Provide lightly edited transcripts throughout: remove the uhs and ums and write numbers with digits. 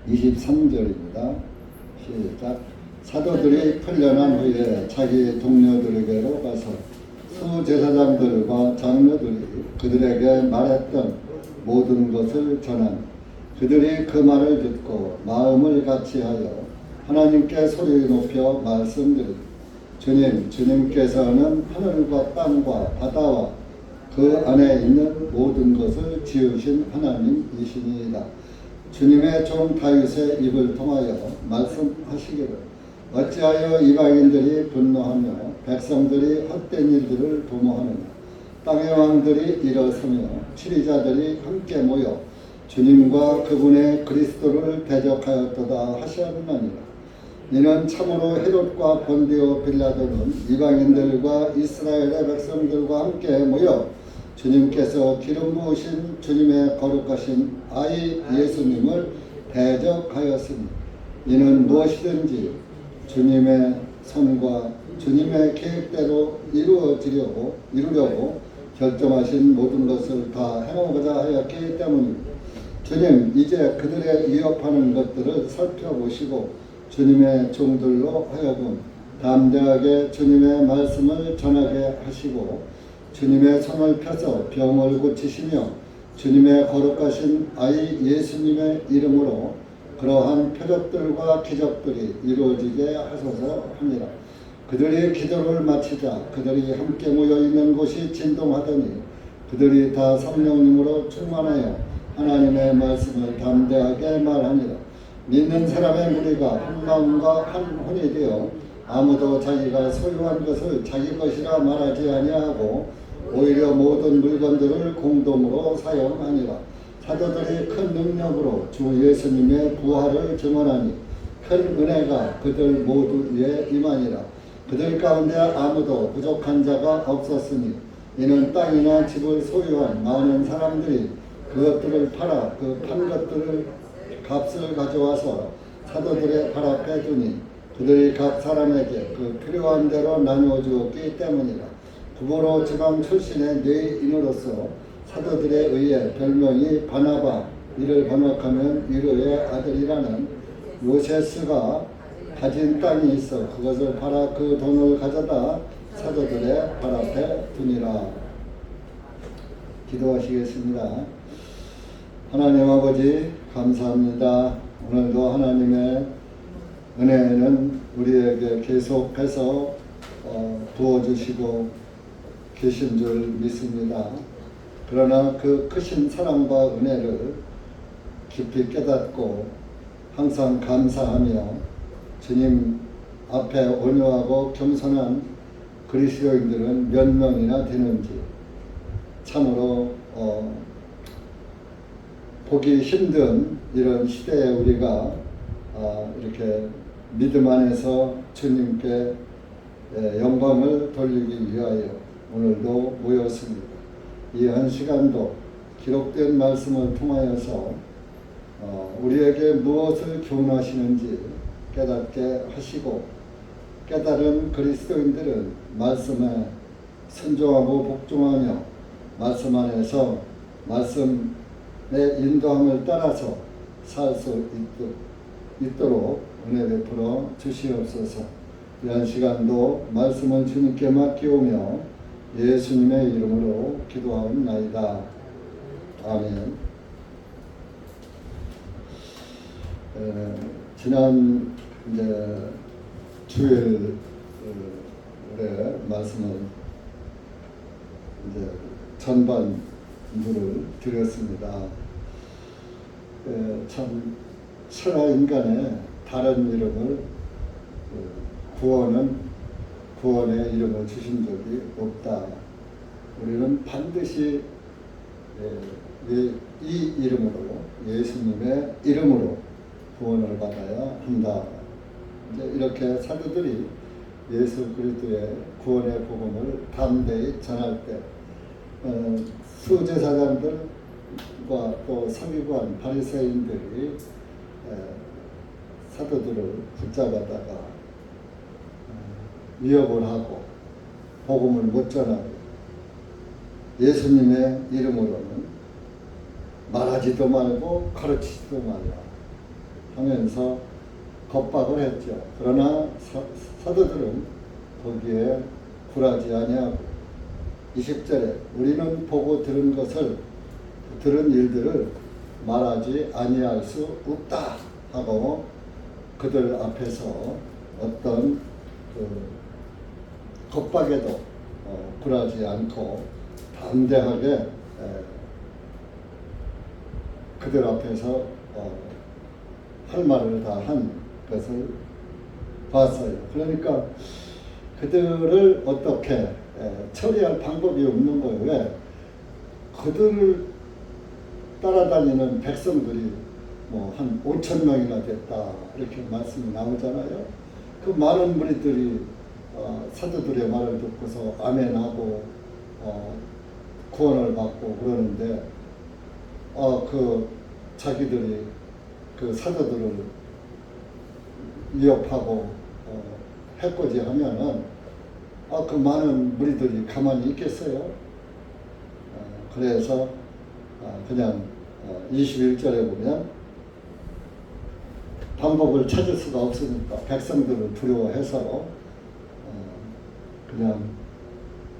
23절입니다. 시작. 사도들이 풀려난 후에 자기 동료들에게로 가서 수제사장들과 장로들이 그들에게 말했던 모든 것을 전하니 그들이 그 말을 듣고 마음을 같이하여 하나님께 소리 높여 말씀드리니 주님께서는 하늘과 땅과 바다와 그 안에 있는 모든 것을 지으신 하나님이시니이다. 주님의 종 다윗의 입을 통하여 말씀하시기를 어찌하여 이방인들이 분노하며 백성들이 헛된 일들을 도모하느냐. 땅의 왕들이 일어서며 치리자들이 함께 모여 주님과 그분의 그리스도를 대적하였도다 하셨느니라. 이는 참으로 헤롯과 본디오 빌라도는 이방인들과 이스라엘의 백성들과 함께 모여 주님께서 기름 부으신 주님의 거룩하신 아이 예수님을 대적하였으니 이는 무엇이든지 주님의 손과 주님의 계획대로 이루려고 결정하신 모든 것을 다 행하고자 하였기 때문입니다. 주님 이제 그들의 위협하는 것들을 살펴보시고 주님의 종들로 하여금 담대하게 주님의 말씀을 전하게 하시고 주님의 손을 펴서 병을 고치시며 주님의 거룩하신 아이 예수님의 이름으로 그러한 표적들과 기적들이 이루어지게 하소서 하니라. 그들이 기도를 마치자 그들이 함께 모여있는 곳이 진동하더니 그들이 다 성령님으로 충만하여 하나님의 말씀을 담대하게 말하니라. 믿는 사람의 무리가 한 마음과 한 혼이 되어 아무도 자기가 소유한 것을 자기 것이라 말하지 아니하고 오히려 모든 물건들을 공동으로 사용하니라. 사도들이 큰 능력으로 주 예수님의 부활을 증언하니 큰 은혜가 그들 모두에 임하니라. 그들 가운데 아무도 부족한 자가 없었으니 이는 땅이나 집을 소유한 많은 사람들이 그것들을 팔아 그 판 것들을 값을 가져와서 사도들의 발 앞에 두니 그들이 각 사람에게 그 필요한 대로 나누어 주었기 때문이라. 부모로 지방 출신의 뇌인으로서 사도들에 의해 별명이 바나바, 이를 번역하면 위로의 아들이라는 요세스가 가진 땅이 있어 그것을 팔아 그 돈을 가져다 사도들의 발 앞에 두니라. 기도하시겠습니다. 하나님 아버지 감사합니다. 오늘도 하나님의 은혜는 우리에게 계속해서 부어주시고 계신 줄 믿습니다. 그러나 그 크신 사랑과 은혜를 깊이 깨닫고 항상 감사하며 주님 앞에 온유하고 겸손한 그리스도인들은 몇 명이나 되는지 참으로 보기 힘든 이런 시대에 우리가 이렇게 믿음 안에서 주님께 영광을 돌리기 위하여 오늘도 모였습니다. 이 한 시간도 기록된 말씀을 통하여서 우리에게 무엇을 교훈하시는지 깨닫게 하시고 깨달은 그리스도인들은 말씀에 순종하고 복종하며 말씀 안에서 말씀의 인도함을 따라서 살 수 있도록 은혜 베풀어 주시옵소서. 이한 시간도 말씀을 주님께 맡기오며 예수님의 이름으로 기도하옵나이다. 아멘. 지난 주일에 말씀을 전반부를 드렸습니다. 참 천하 인간의 다른 이름을 구원의 이름을 주신 적이 없다. 우리는 반드시 이 이름으로 예수님의 이름으로 구원을 받아야 한다. 이제 이렇게 사도들이 예수 그리스도의 구원의 복음을 담대히 전할 때 수제사장들과 또 서기관 바리새인들이 사도들을 붙잡아다가 위협을 하고 복음을 못 전하고 예수님의 이름으로는 말하지도 말고 가르치지도 말라 하면서 겁박을 했죠. 그러나 사도들은 거기에 굴하지 아니하고 20절에 우리는 보고 들은 것을 들은 일들을 말하지 아니할 수 없다 하고 그들 앞에서 어떤 겁박에도 굴하지 않고 담대하게 그들 앞에서 할 말을 다 한 것을 봤어요. 그러니까 그들을 어떻게 처리할 방법이 없는 거예요. 왜? 그들을 따라다니는 백성들이 뭐 한 5천 명이나 됐다 이렇게 말씀이 나오잖아요. 그 많은 무리들이 사도들의 말을 듣고서 아멘하고 구원을 받고 그러는데 그 자기들이 그 사도들을 위협하고 해코지하면은 그 많은 무리들이 가만히 있겠어요? 그래서 그냥 21절에 보면 방법을 찾을 수가 없으니까 백성들을 두려워해서 그냥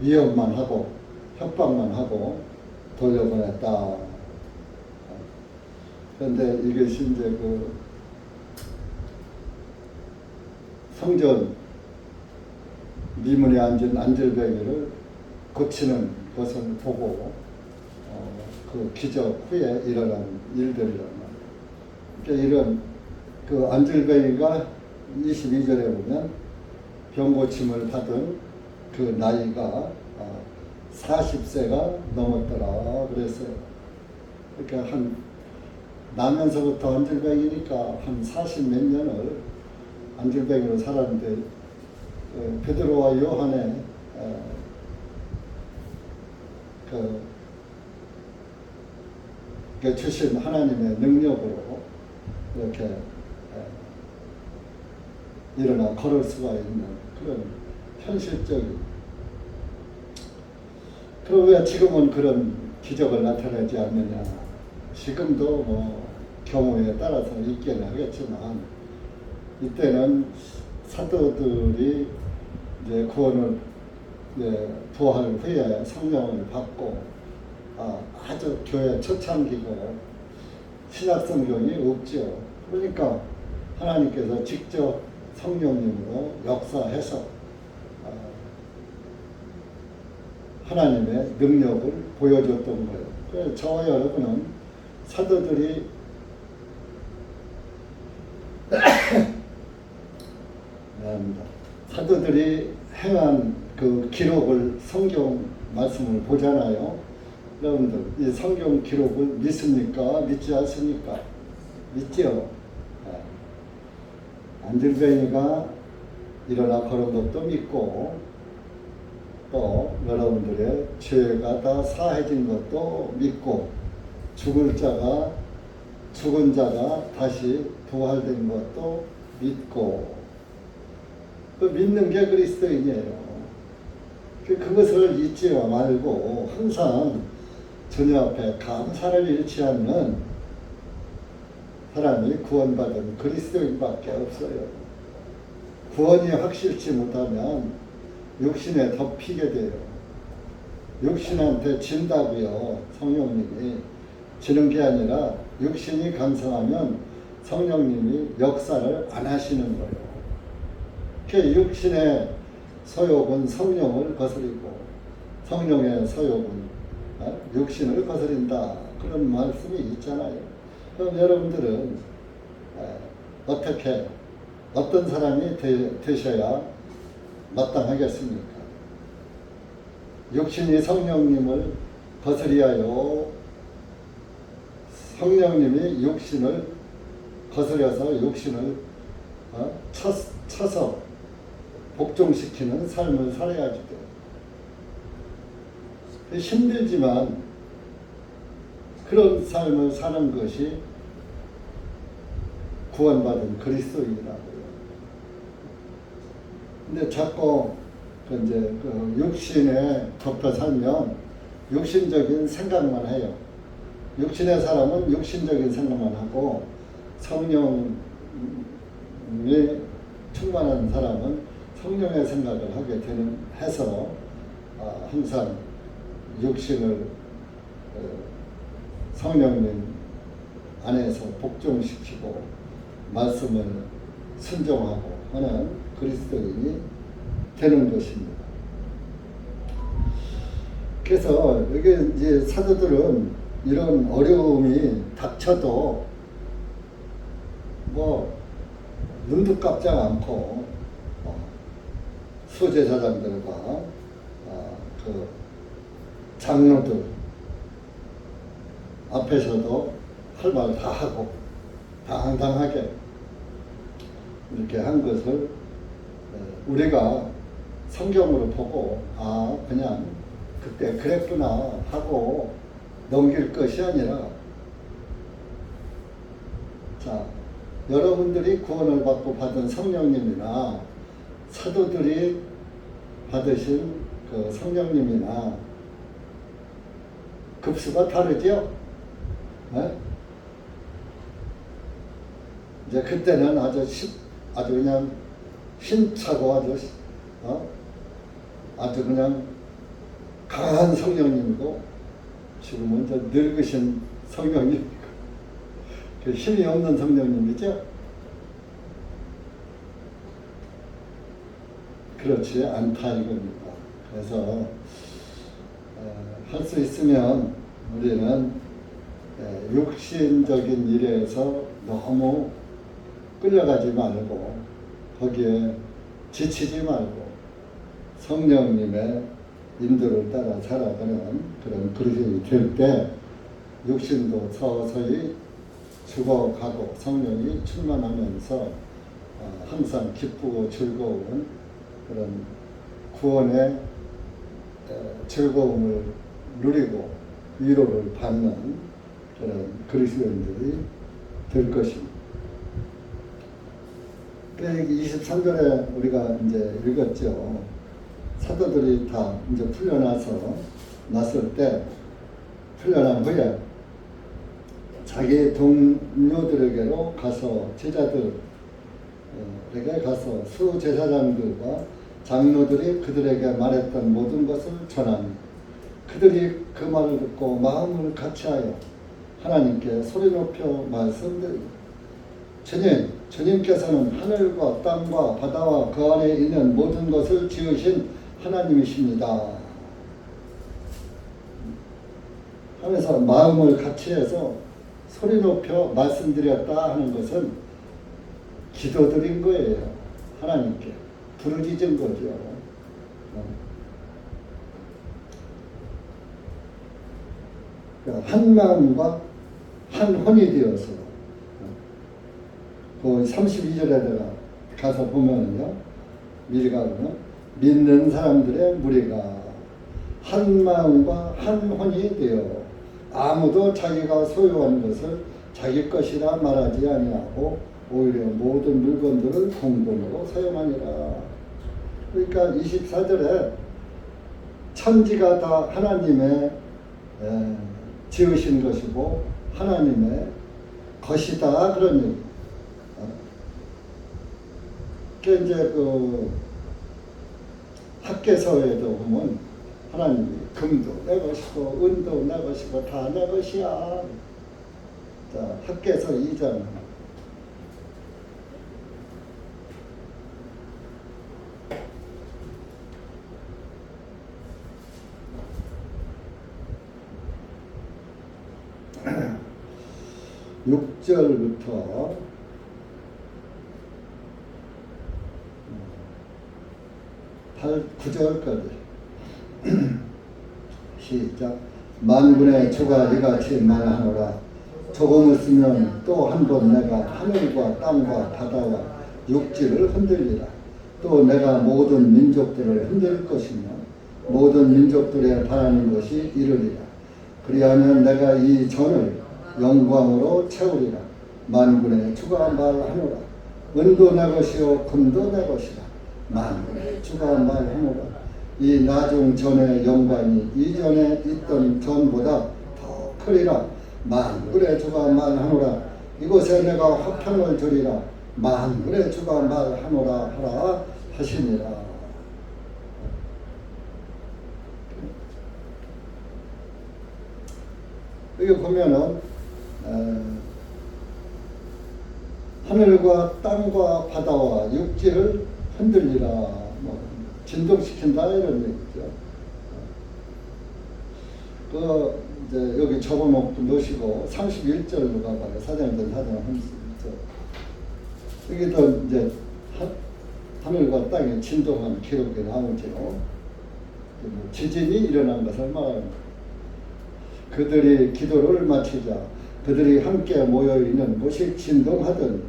위협만 하고 협박만 하고 돌려보냈다. 그런데 이것이 이제 그 성전 미문에 앉은 안절뱅이를 고치는 것을 보고 그 기적 후에 일어난 일들이란 말이에요. 그러니까 이런 그 안절뱅이가 22절에 보면 병 고침을 받은 그 나이가 40세가 넘었더라 그랬어요. 그러니까 한 나면서부터 안절뱅이니까 한 40 몇 년을 안절뱅이로 살았는데 베드로와 요한의 그 주신 하나님의 능력으로 이렇게 일어나 걸을 수가 있는 그런 현실적인. 그럼 왜 지금은 그런 기적을 나타내지 않느냐? 지금도 뭐 경우에 따라서 있기는 하겠지만 이때는 사도들이 이제 구원을 부활 후에 성령을 받고 아주 교회 초창기고 신약 성경이 없죠. 그러니까 하나님께서 직접 성령님으로 역사해서 하나님의 능력을 보여줬던 거예요. 그래서 저와 여러분은 사도들이 사도들이 행한 그 기록을 성경 말씀을 보잖아요. 여러분들 이 성경 기록을 믿습니까? 믿지 않습니까? 믿지요. 안절뱅이가 일어나 걸은 것도 믿고 또 여러분들의 죄가 다 사해진 것도 믿고 죽은 자가 다시 부활된 것도 믿고 그 믿는 게 그리스도인이에요. 그것을 잊지 말고 항상 주님 앞에 감사를 잃지 않는 사람이 구원받은 그리스도인밖에 없어요. 구원이 확실치 못하면 육신에 덮이게 돼요. 육신한테 진다고요. 성령님이 지는 게 아니라 육신이 강성하면 성령님이 역사를 안 하시는 거예요. 그 육신의 소욕은 성령을 거스리고 성령의 소욕은 육신을 거스린다. 그런 말씀이 있잖아요. 그럼 여러분들은 어떻게 어떤 사람이 되셔야 마땅하겠습니까? 육신이 성령님을 거스리하여 성령님이 육신을 거스려서 육신을 쳐서 복종시키는 삶을 살아야지 돼요. 힘들지만 그런 삶을 사는 것이 구원받은 그리스도인이라고요. 근데 자꾸 이제 그 육신에 덮여 살면 육신적인 생각만 해요. 육신의 사람은 육신적인 생각만 하고 성령이 충만한 사람은 성령의 생각을 하게 되는 해서 항상 육신을 성령님 안에서 복종시키고 말씀을 순종하고 하는 그리스도인이 되는 것입니다. 그래서 여기 이제 사도들은 이런 어려움이 닥쳐도 뭐 눈도 깜짝 않고 수제사장들과 그 장로들 앞에서도 할 말 다 하고 당당하게 이렇게 한 것을 우리가 성경으로 보고 그냥 그때 그랬구나 하고 넘길 것이 아니라, 자, 여러분들이 구원을 받고 받은 성령님이나 사도들이 받으신 그 성령님이나 급수가 다르죠? 네? 이제 그때는 아주 그냥 힘차고 아주 그냥 강한 성령님이고, 지금은 이제 늙으신 성령님이고, 그 힘이 없는 성령님이죠. 그렇지 않다 이겁니다. 그래서 할 수 있으면 우리는 육신적인 일에서 너무 끌려가지 말고 거기에 지치지 말고 성령님의 인도를 따라 살아가는 그런 그리스도인이 될 때 육신도 서서히 죽어가고 성령이 충만하면서 항상 기쁘고 즐거운 그런 구원의 즐거움을 누리고 위로를 받는 그런 그리스도인들이 될 것입니다. 23절에 우리가 이제 읽었죠. 사도들이 다 이제 났을 때, 풀려난 후에 자기 동료들에게로 가서 제자들에게 가서 수제사장들과 장로들이 그들에게 말했던 모든 것을 전하니 그들이 그 말을 듣고 마음을 같이하여 하나님께 소리 높여 말씀드리고, 주님께서는 하늘과 땅과 바다와 그 안에 있는 모든 것을 지으신 하나님이십니다 하면서 마음을 같이해서 소리 높여 말씀드렸다 하는 것은 기도드린 거예요. 하나님께 부르짖은 거죠. 한 마음과 한 혼이 되어서, 그 32절에 가서 보면요, 미리 가면 믿는 사람들의 무리가 한 마음과 한 혼이 되어 아무도 자기가 소유한 것을 자기 것이라 말하지 아니하고 오히려 모든 물건들을 공동으로 사용하니라. 그러니까 24절에 천지가 다 하나님의 지으신 것이고 하나님의 것이다 그런 얘기. 그 이제 그 학개서에도 보면 하나님이 금도 내 것이고 은도 내 것이고 다 내 것이야. 자, 학개서 2장. 육 절부터 9절까지 시작. 만군의 주가 이같이 말하노라. 조금을 쓰면 또 한 번 내가 하늘과 땅과 바다와 육지를 흔들리라. 또 내가 모든 민족들을 흔들 것이며 모든 민족들의 바라는 것이 이르리라. 그리하면 내가 이 전을 영광으로 채우리라. 만군의 주가 말하노라. 은도 내 것이요 금도 내 것이라. 만군의 주가 말하노라. 이 나중 전의 영광이 이전에 있던 전보다 더 크리라. 만군의 주가 말하노라. 이곳에 내가 화평을 주리라. 만군의 주가 말하노라 하라 하시니라. 여기 보면은 하늘과 땅과 바다와 육지를 흔들리라, 뭐 진동시킨다 이런 얘기죠. 그 이제 여기 적어놓고 놓으시고 31절로 가봐요. 사장전 4장 31절. 여기도 이제 하늘과 땅의 진동한 기록이 나오죠. 지진이 일어난 것을 말합니다. 그들이 기도를 마치자 그들이 함께 모여있는 곳이 진동하던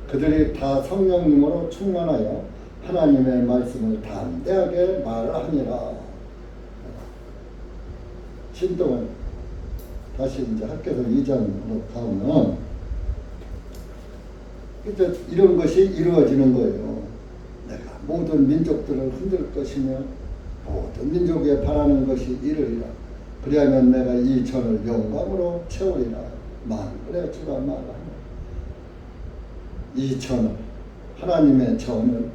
그들이 다 성령님으로 충만하여 하나님의 말씀을 담대하게 말하니라. 진동은 다시 이제 학교에서 2장으로 가면 이제 이런 것이 이루어지는 거예요. 내가 모든 민족들을 흔들 것이며 모든 민족에 바라는 것이 이르리라. 그리하면 내가 이 전을 영광으로 채우리라. 만군의 주가 말하노라. 이 전을, 하나님의 전을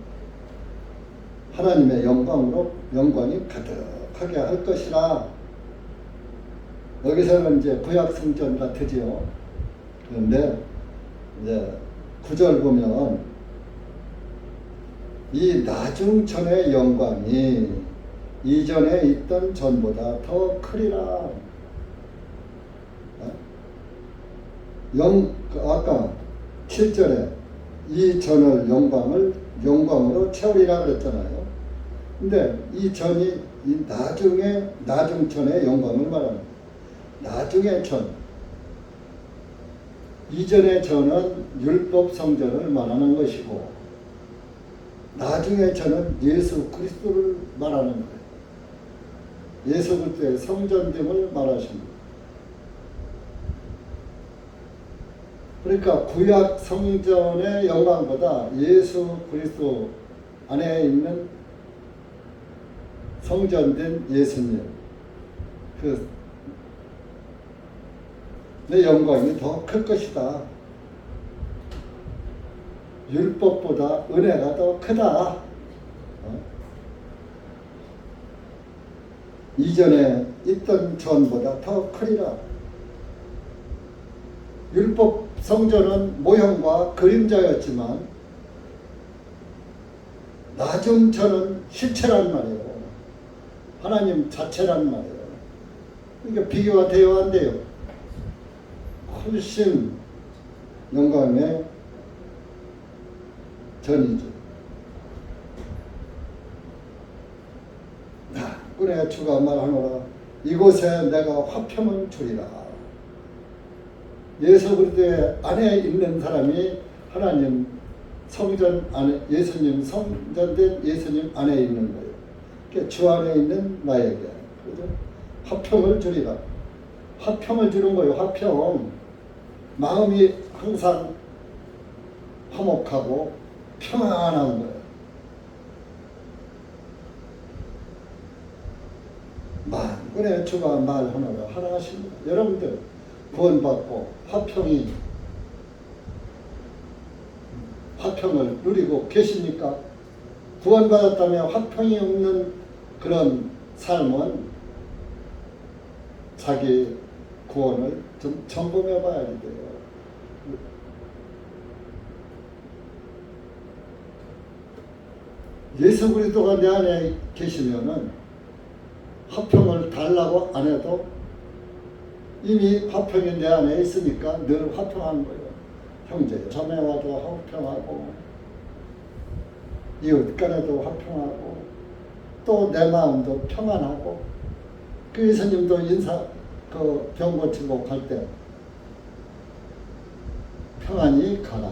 하나님의 영광이 가득하게 할 것이라. 여기서는 이제 구약 성전 같으지요. 그런데 이제 9절 보면 이 나중전의 영광이 이전에 있던 전보다 더 크리라. 아까 7절에 이 전을 영광으로 채우리라 그랬잖아요. 근데 이 전이 이 나중전의 영광을 말합니다. 나중의 전. 이전의 전은 율법 성전을 말하는 것이고 나중의 전은 예수 그리스도를 말하는 거예요. 예수 그리스도의 성전됨을 말하십니다. 그러니까 구약 성전의 영광보다 예수 그리스도 안에 있는 성전된 예수님 내 영광이 더 클 것이다. 율법보다 은혜가 더 크다. 이전에 있던 전보다 더 크리라. 율법 성전은 모형과 그림자였지만 나중 전은 실체란 말이에요. 하나님 자체란 말이에요. 그러니까 비교가 되어야 한대요. 훨씬 영광의 전이죠. 나군의 주가 말하노라. 이곳에 내가 화평을 주리라. 예수 그리스도의 안에 있는 사람이 하나님 성전 안에 예수님 성전된 예수님 안에 있는 거예요. 그러니까 주 안에 있는 나에게 그죠? 화평을 주리라. 화평을 주는 거예요. 화평. 마음이 항상 화목하고 평안한 거예요. 만군의 주가 말하노라 하라 하십니다. 여러분들 구원받고 화평을 누리고 계십니까? 구원받았다면 화평이 없는 그런 삶은 자기 구원을 좀 점검해 봐야 돼요. 예수 그리스도가 내 안에 계시면은 화평을 달라고 안 해도 이미 화평이 내 안에 있으니까 늘 화평한 거예요. 형제 자매와도 화평하고 이웃 간에도 화평하고 또 내 마음도 평안하고 그 예수님도 병 고치고 갈 때 평안히 가라.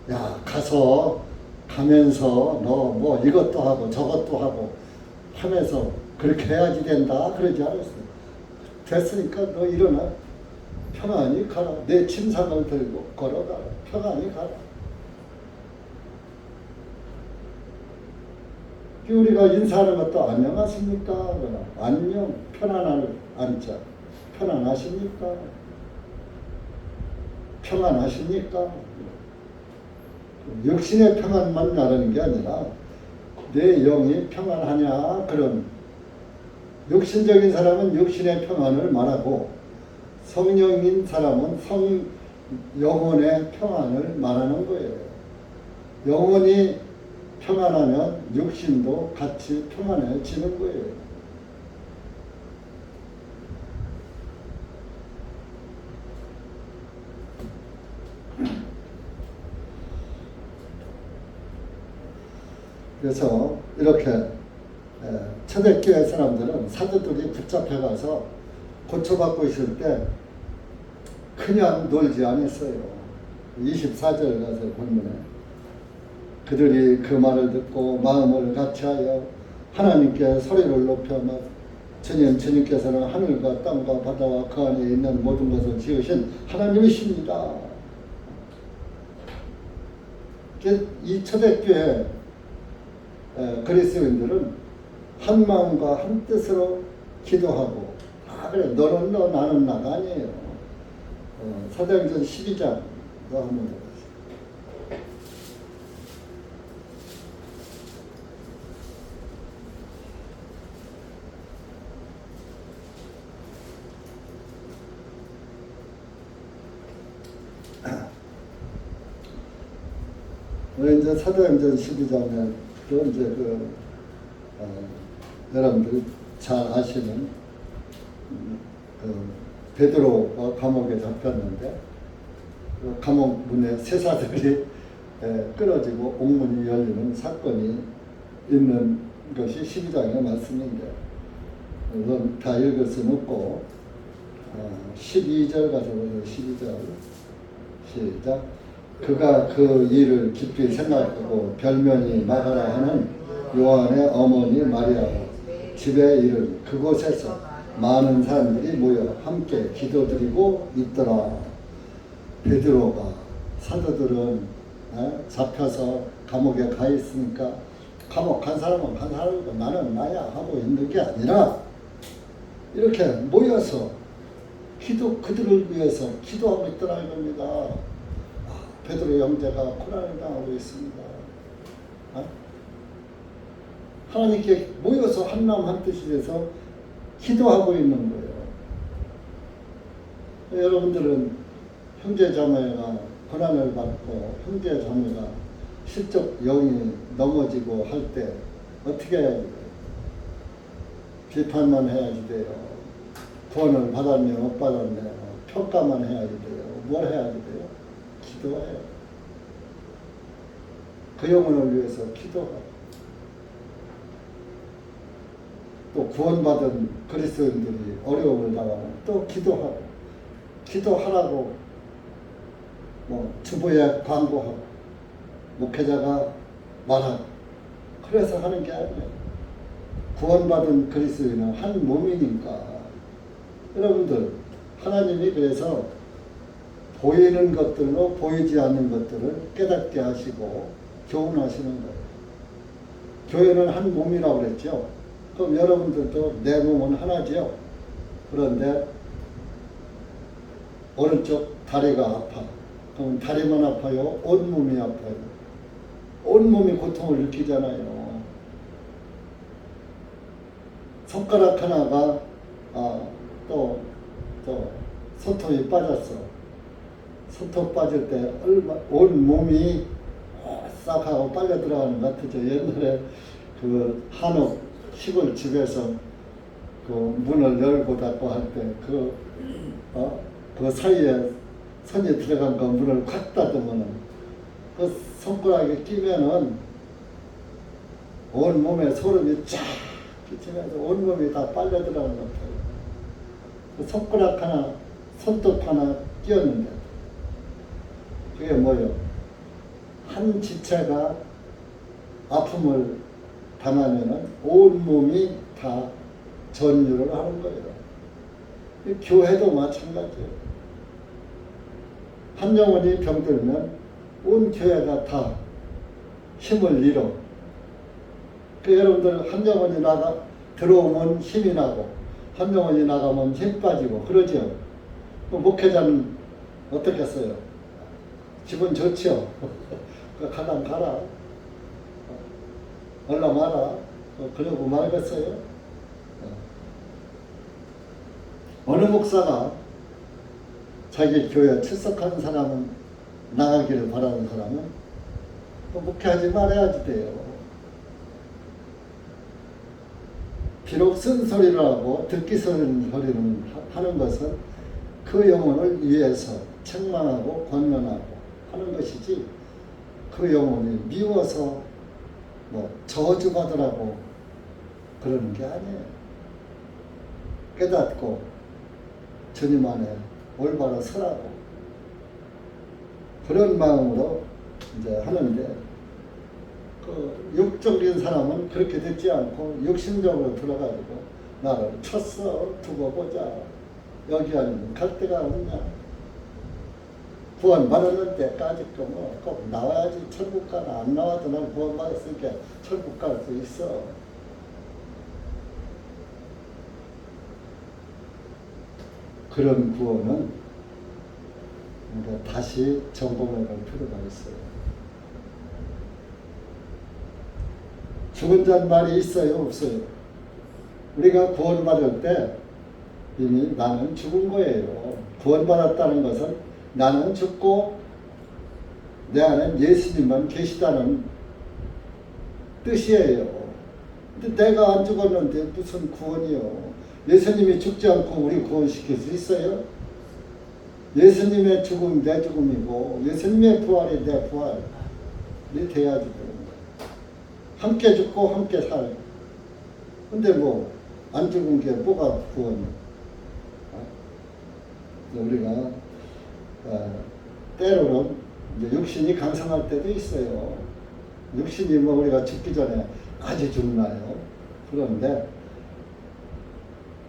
야 가면서 너 뭐 이것도 하고 저것도 하고 하면서 그렇게 해야지 된다 그러지 않았어요. 됐으니까 너 일어나 평안히 가라. 내 침상을 들고 걸어가라. 평안히 가라. 우리가 인사하는 것도 안녕하십니까? 안녕 편안한 안자 편안하십니까? 평안하십니까? 육신의 평안만 말하는 게 아니라 내 영이 평안하냐, 그런 육신적인 사람은 육신의 평안을 말하고 성령인 사람은 영혼의 평안을 말하는 거예요. 영혼이 평안하면 육신도 같이 평안해지는 거예요. 그래서 이렇게 초대교회 사람들은 사도들이 붙잡혀가서 고초받고 있을 때 그냥 놀지 않았어요. 24절 가서 보면 그들이 그 말을 듣고 마음을 같이하여 하나님께 소리를 높여 주님께서는 하늘과 땅과 바다와 그 안에 있는 모든 것을 지으신 하나님이십니다. 이 초대교회 그리스도인들은 한 마음과 한 뜻으로 기도하고, 그래 너는 너 나는 나가 아니에요. 사도행전 12장 한번 해보세요. 이제 사도행전 12장에 또 이제 여러분들이 잘 아시는 베드로가 감옥에 잡혔는데 감옥 문에 쇠사슬이 끊어지고 옥문이 열리는 사건이 있는 것이 12장의 말씀인데, 물론 다 읽을 수는 없고 12절 가서 보세요. 12절 시작. 그가 그 일을 깊이 생각하고 별명이 마가라 하는 요한의 어머니 마리아와 집에 이르니 그곳에서 많은 사람들이 모여 함께 기도드리고 있더라. 베드로가, 사도들은 잡혀서 감옥에 가 있으니까 감옥 간 사람은 간 사람이고 나는 나야 하고 있는 게 아니라 이렇게 모여서 그들을 위해서 기도하고 있더라 이겁니다. 베드로 형제가 고난을 당하고 있습니다. 하나님께 모여서 한마음 한뜻이 돼서 기도하고 있는 거예요. 여러분들은 형제자매가 고난을 받고 형제자매가 실적 영이 넘어지고 할 때 어떻게 해야 돼요? 비판만 해야지 돼요. 구원을 받았냐 못 받았냐 평가만 해야지 돼요. 뭘 해야지 돼요? 기도해요. 그 영혼을 위해서 기도하고, 또 구원받은 그리스도인들이 어려움을 당하면 또 기도하고, 기도하라고 주보에 광고하고 목회자가 말하고, 그래서 하는 게 아니에요. 구원받은 그리스도인은 한 몸이니까. 여러분들, 하나님이 그래서 보이는 것들로 보이지 않는 것들을 깨닫게 하시고 교훈하시는 거예요. 교회는 한 몸이라고 그랬죠. 그럼 여러분들도 내 몸은 하나죠. 그런데 오른쪽 다리가 아파. 그럼 다리만 아파요? 온몸이 아파요? 온몸이 고통을 느끼잖아요. 손가락 하나가 또 소톱이 빠졌어. 소톱 빠질 때 온 몸이 싹 하고 빨려 들어가는 것 같죠. 옛날에 그 한옥 시골 집에서 그 문을 열고 닫고 할 때 그 사이에 손이 들어간 그 문을 확 닫으면은 그 손가락에 끼면은 온 몸에 소름이 쫙 끼치면서 온 몸이 다 빨려 들어가는 것 같아요. 그 손가락 하나, 손톱 하나 끼었는데 그게 뭐예요? 한 지체가 아픔을 당하면은 온 몸이 다 전율을 하는 거예요. 교회도 마찬가지예요. 한 영혼이 병들면 온 교회가 다 힘을 잃어. 여러분들 한 영혼이 들어오면 힘이 나고, 한 명이 나가면 힘 빠지고 그러죠. 목회자는 어떻겠어요? 기분 좋죠. 가면 가라. 얼라 마라. 그러고 말겠어요. 어느 목사가 자기 교회 출석하는 사람은 나가기를 바라는 사람은 목회하지 말아야지 돼요. 비록 쓴소리를 하고 듣기 싫은 소리를 하는 것은 그 영혼을 위해서 책망하고 권면하고 하는 것이지 그 영혼이 미워서 뭐 저주받으라고 그러는 게 아니에요. 깨닫고 주님 안에 올바로 서라고 그런 마음으로 이제 하는데 그 육적인 사람은 그렇게 듣지 않고 육신적으로 들어가지고 나를 쳤어 두고 보자 여기 아니면 갈 데가 없냐 구원 받았는데 까짓거 꼭 나와야지 천국 가나 안 나와도 난 구원 받았으니까 천국 갈 수 있어. 그런 구원은 그러니까 다시 점검해 볼 필요가 있어요. 죽은 자는 말이 있어요 없어요? 우리가 구원받을 때 이미 나는 죽은 거예요. 구원받았다는 것은 나는 죽고 내 안에 예수님만 계시다는 뜻이에요. 근데 내가 안 죽었는데 무슨 구원이요? 예수님이 죽지 않고 우리 구원시킬 수 있어요? 예수님의 죽음이 내 죽음이고 예수님의 부활이 내 부활이 돼야지 그런 거예요. 함께 죽고 함께 살. 근데 뭐 안 죽은 게 뭐가 구원이야? 우리가 때로는 이제 육신이 강성할 때도 있어요. 육신이 뭐 우리가 죽기 전에 아주 죽나요? 그런데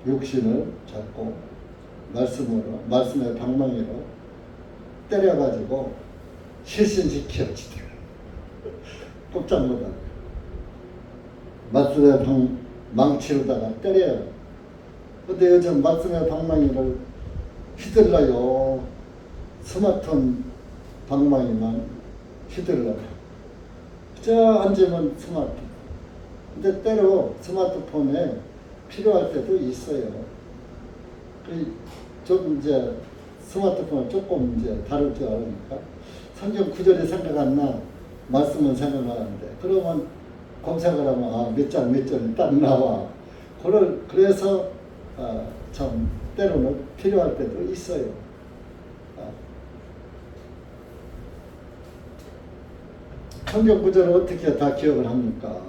육신을 잡고 말씀으로 말씀의 방망이로 때려가지고 실신시켜야지. 꼼짝 못하고 말씀의 망치로다가 때려요. 근데 요즘 말씀의 방망이를 휘둘러요. 스마트폰 방망이만 휘둘러요. 저 앉으면 스마트폰. 근데 때로 스마트폰에 필요할 때도 있어요. 좀 이제 스마트폰을 조금 이제 다룰 줄 알으니까 성경 구절이 생각 안 나. 말씀은 생각나는데 그러면 검색을 하면 몇 장 몇 절이 딱 나와. 그래서 참 때로는 필요할 때도 있어요. 성경 구절을 어떻게 다 기억을 합니까?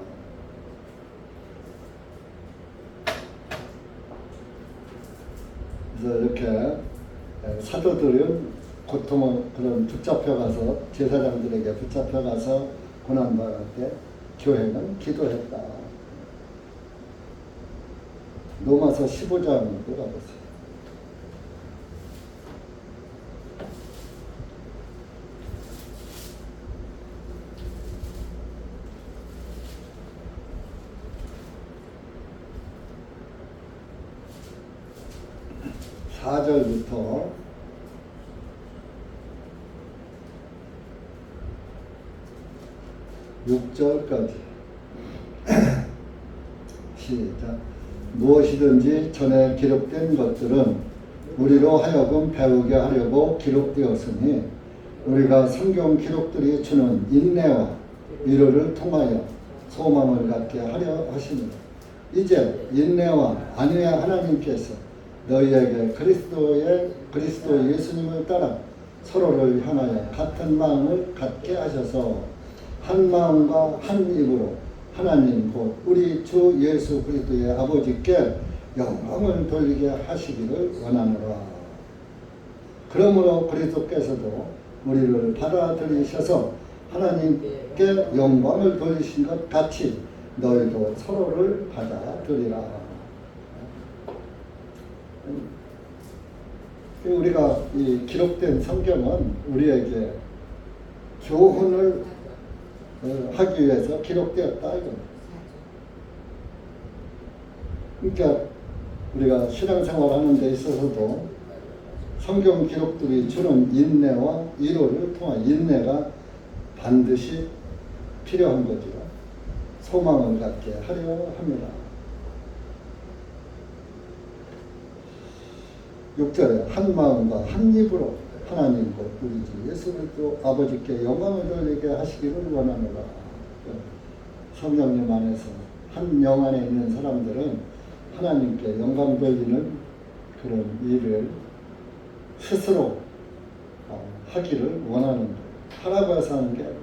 그래서 이렇게 사도들은 고통을 그런 붙잡혀가서 제사장들에게 붙잡혀가서 고난받을 때 교회는 기도했다. 로마서 15장으로 가보세요. (4절부터) 6절까지 시작. 무엇이든지 전에 기록된 것들은 우리로 하여금 배우게 하려고 기록되었으니 우리가 성경 기록들이 주는 인내와 위로를 통하여 소망을 갖게 하려 하십니다. 이제 인내와 안위의 하나님께서 너희에게 그리스도 예수님을 따라 서로를 향하여 같은 마음을 갖게 하셔서 한 마음과 한 입으로 하나님 곧 우리 주 예수 그리스도의 아버지께 영광을 돌리게 하시기를 원하노라. 그러므로 그리스도께서도 우리를 받아들이셔서 하나님께 영광을 돌리신 것 같이 너희도 서로를 받아들이라. 우리가 이 기록된 성경은 우리에게 교훈을 하기 위해서 기록되었다 이거. 그러니까 우리가 신앙생활 하는 데 있어서도 성경 기록들이 주는 인내와 위로를 통한 인내가 반드시 필요한 거죠. 소망을 갖게 하려 합니다. 6절에 한 마음과 한 입으로 하나님 곧 우리 주 예수 그리스도 아버지께 영광을 돌리게 하시기를 원하노라. 성령님 안에서 한 영 안에 있는 사람들은 하나님께 영광 돌리는 그런 일을 스스로 하기를 원하는 거예요. 하라고 해서 하는 게 아니에요.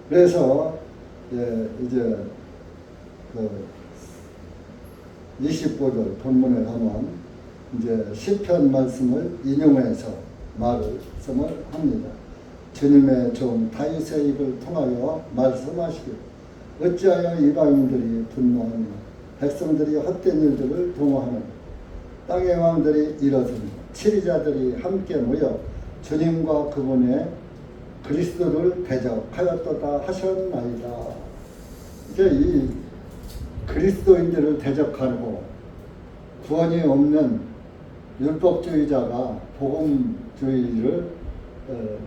그래서 이제 그 25절 본문에 가면 이제 시편 말씀을 인용해서 말씀을 합니다. 주님의 종 다윗의 입을 통하여 말씀하시기를 어찌하여 이방인들이 분노하며 백성들이 헛된 일들을 동호하는 땅의 왕들이 일어서며 치리자들이 함께 모여 주님과 그분의 그리스도를 대적하였도다 하셨나이다. 이제 이 그리스도인들을 대적하고 구원이 없는 율법주의자가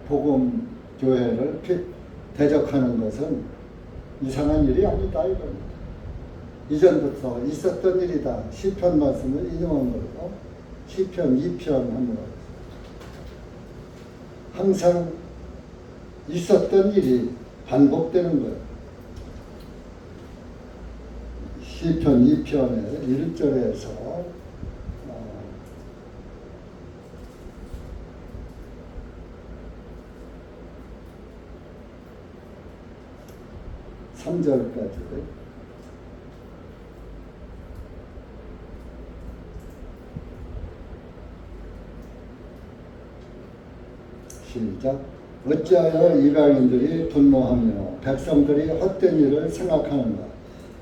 복음교회를 대적하는 것은 이상한 일이 아니다 이겁니다. 이전부터 있었던 일이다. 시편 말씀을 인용한 거고 시편 2편 하는 거 항상 있었던 일이 반복되는 거예요. 시편 2편의 1절에서 3절까지 시작. 어찌하여 이방인들이 분노하며 백성들이 헛된 일을 생각하는가.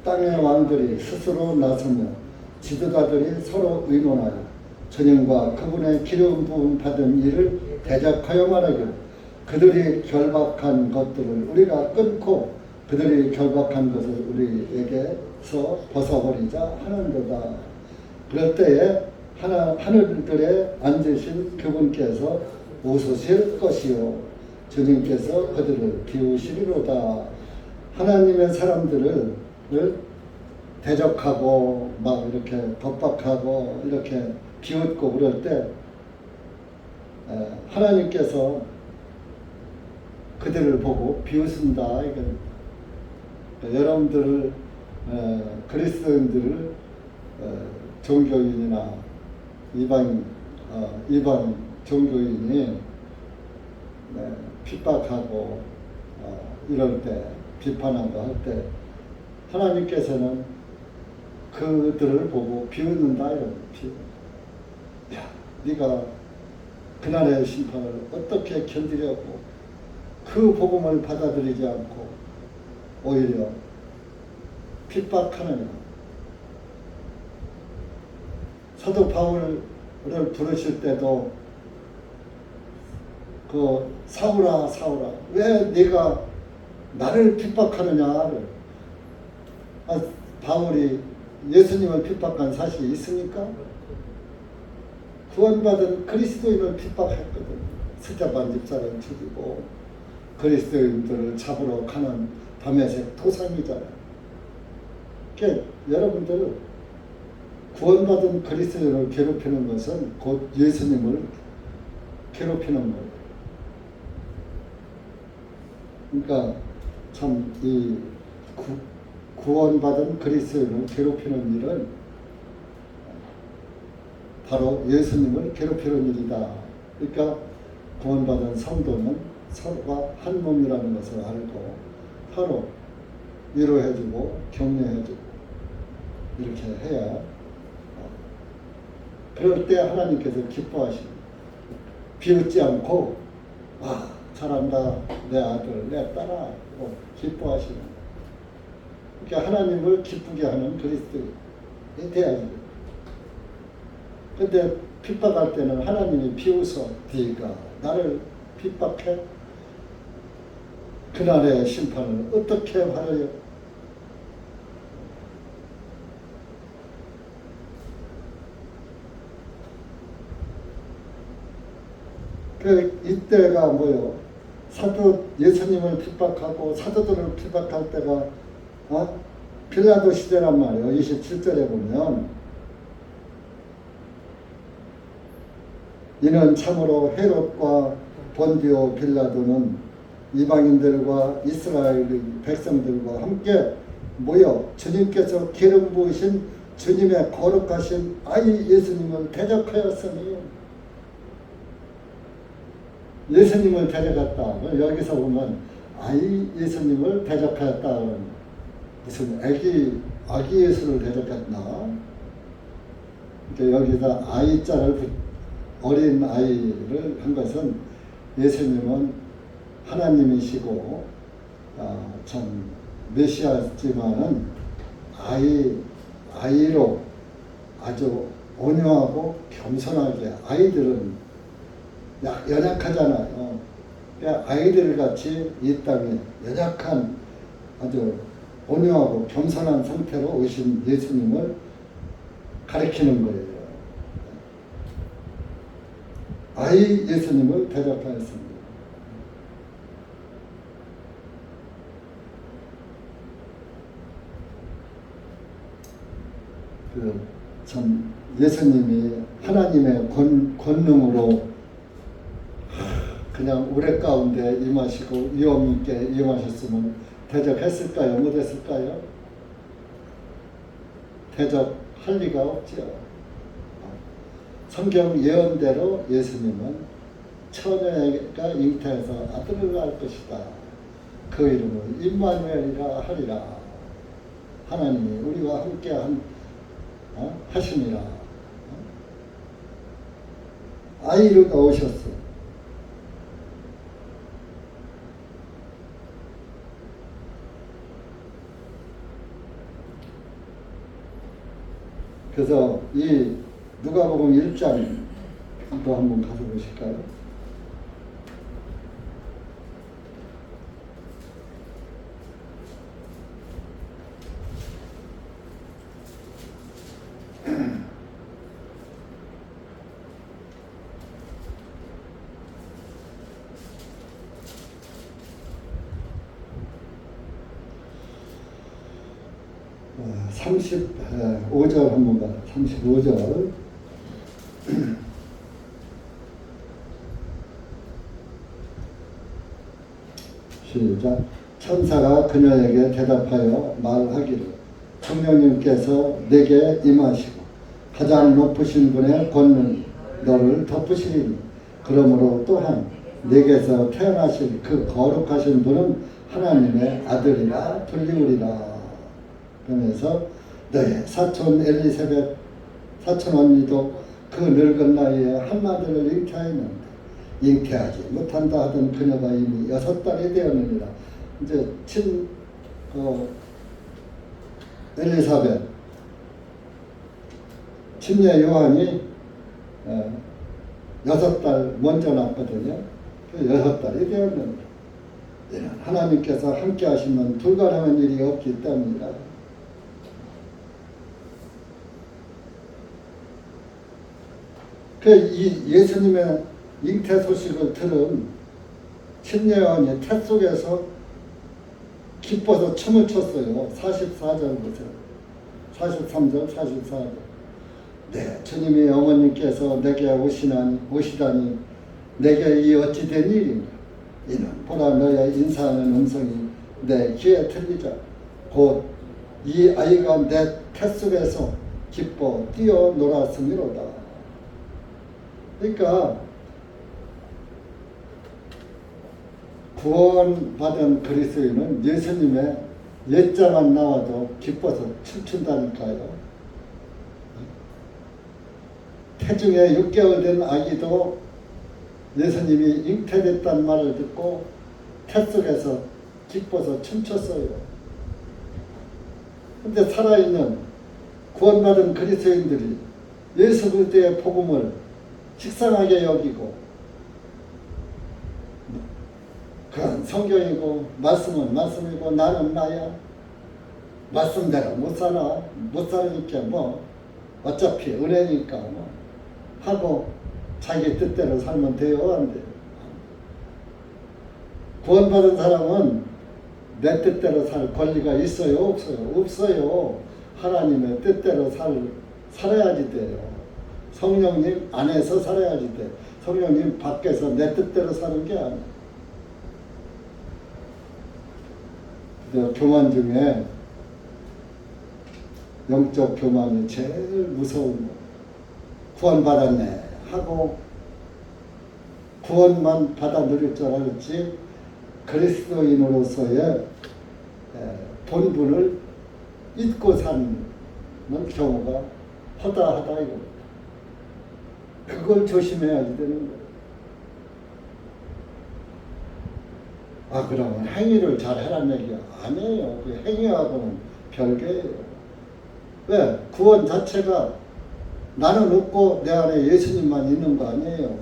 땅의 왕들이 스스로 나서며 지도자들이 서로 의논하여 주님과 그분의 기름 부음 받은 일을 대적하여 말하기를 그들이 결박한 것들을 우리가 끊고 그들이 결박한 것을 우리에게서 벗어버리자 하는도다. 그럴 때에 하늘들에 앉으신 그분께서 웃으실 것이요 주님께서 그들을 비우시리로다. 하나님의 사람들을 대적하고 막 이렇게 겁박하고 이렇게 비웃고 그럴 때 하나님께서 그들을 보고 비웃는다. 여러분들을 그리스도인들을 종교인이나 이방 종교인이 핍박하고 이럴 때 비판하고 할 때 하나님께서는 그들을 보고 비웃는다. 야, 네가 그날의 심판을 어떻게 견디려고 그 복음을 받아들이지 않고 오히려 핍박하느냐. 사도 바울을 부르실 때도 그 사울아 사울아 왜 네가 나를 핍박하느냐를 바울이 예수님을 핍박한 사실이 있습니까? 구원받은 그리스도인을 핍박했거든. 스테반 집사를 죽이고 그리스도인들을 잡으러 가는 다메섹 도상이잖아요. 그러니까 여러분들 구원받은 그리스도인을 괴롭히는 것은 곧 예수님을 괴롭히는 거예요. 그러니까 참 이 구원받은 그리스도인을 괴롭히는 일은 바로 예수님을 괴롭히는 일이다. 그러니까 구원받은 성도는 서로가 한 몸이라는 것을 알고 서로 위로해주고 격려해주고 이렇게 해야 그럴 때 하나님께서 기뻐하십니다. 비웃지 않고 잘한다 내 아들 내 딸아 기뻐하시는 그러니까 하나님을 기쁘게 하는 그리스도인이 돼야지. 근데 핍박할 때는 하나님이 비웃어 네가 나를 핍박해? 그날의 심판을 어떻게 하려요? 이때가 뭐요? 사도 예수님을 핍박하고 사도들을 핍박할 때가 빌라도 시대란 말이에요. 27절에 보면 이는 참으로 헤롯과 본디오 빌라도는 이방인들과 이스라엘 백성들과 함께 모여 주님께서 기름 부으신 주님의 거룩하신 아이 예수님을 대적하였으니, 예수님을 데려갔다. 여기서 보면 아이 예수님을 대적하였다. 무슨 아기 예수를 대적했나? 그러니까 여기다 아이자를 어린 아이를 한 것은 예수님은 하나님이시고 참 메시아지만은 아이로 아주 온유하고 겸손하게, 아이들은 연약하잖아요. 그러니까 아이들 같이 이 땅에 연약한 아주 온유하고 겸손한 상태로 오신 예수님을 가리키는 거예요. 아이 예수님을 대적하였습니다. 참 예수님이 하나님의 권능으로 그냥 우레 가운데 임하시고 위엄 있게 임하셨으면 대적했을까요? 못했을까요? 대적할 리가 없죠. 성경 예언대로 예수님은 처녀가 잉태해서 아들을 낳을 것이다. 그 이름을 임마누엘이라 하리라. 하나님이 우리와 함께 하심이라. 아이를 낳으셨어. 그래서 이 누가복음 1장도 한번 가서 보실까요? 어, 35절 한번 봐. 35절. 시작. 천사가 그녀에게 대답하여 말하기를 성령님께서 내게 임하시고 가장 높으신 분의 권능이 너를 덮으시리니 그러므로 또한 내게서 태어나실 그 거룩하신 분은 하나님의 아들이라 불리우리라. 그러면서 너의 사촌 엘리사벳 사촌 언니도 그 늙은 나이에 한 아들을 잉태하였는데 잉태하지 못한다 하던 그녀가 이미 6달이 되었느니라. 이제 엘리사벳 침례 요한이 6달 먼저 낳거든요. 6달이 되었는데 이는 하나님께서 함께 하시면 불가능한 일이 없기 때문이다. 이 예수님의 잉태 소식을 들은 침례 요한이 태 속에서 기뻐서 춤을 췄어요. 44절 보세요. 43절, 44절. 네, 주님이 어머님께서 내게 오시다니 내게 이 어찌 된 일인가. 이는 보라 너의 인사하는 음성이 내 귀에 들리자 곧 이 아이가 내 태 속에서 기뻐 뛰어 놀았음이로다. 그러니까 구원받은 그리스도인은 예수님의 옛자만 나와도 기뻐서 춤춘다니까요. 태중에 6개월 된 아기도 예수님이 잉태됐다는 말을 듣고 태 속에서 기뻐서 춤췄어요. 근데 살아있는 구원받은 그리스도인들이 예수 그리스도의 복음을 식상하게 여기고 그건 성경이고 말씀은 말씀이고 나는 나야. 말씀대로 못 살아. 못 살으니까 뭐 어차피 은혜니까 뭐 하고 자기 뜻대로 살면 돼요, 안 돼요? 구원받은 사람은 내 뜻대로 살 권리가 있어요, 없어요? 없어요. 하나님의 뜻대로 살아야지 돼요. 성령님 안에서 살아야지 돼. 성령님 밖에서 내 뜻대로 사는 게 아니야. 교만 중에 영적 교만이 제일 무서운 거. 구원받았네 하고 구원만 받아 누릴 줄 알았지 그리스도인으로서의 본분을 잊고 사는 경우가 허다하다 이겁니다. 그걸 조심해야지 되는 거예요. 그러면 행위를 잘 해란 얘기 아니에요. 그 행위하고는 별개예요. 왜? 구원 자체가 나는 없고 내 안에 예수님만 있는 거 아니에요.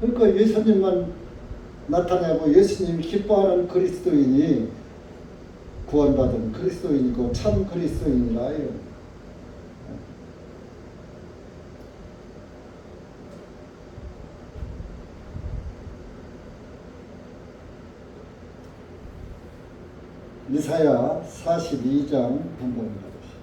그러니까 예수님만 나타내고 예수님이 기뻐하는 그리스도인이 구원받은 그리스도인이고 참 그리스도인이라요. 이사야 42장 한번 가보시죠.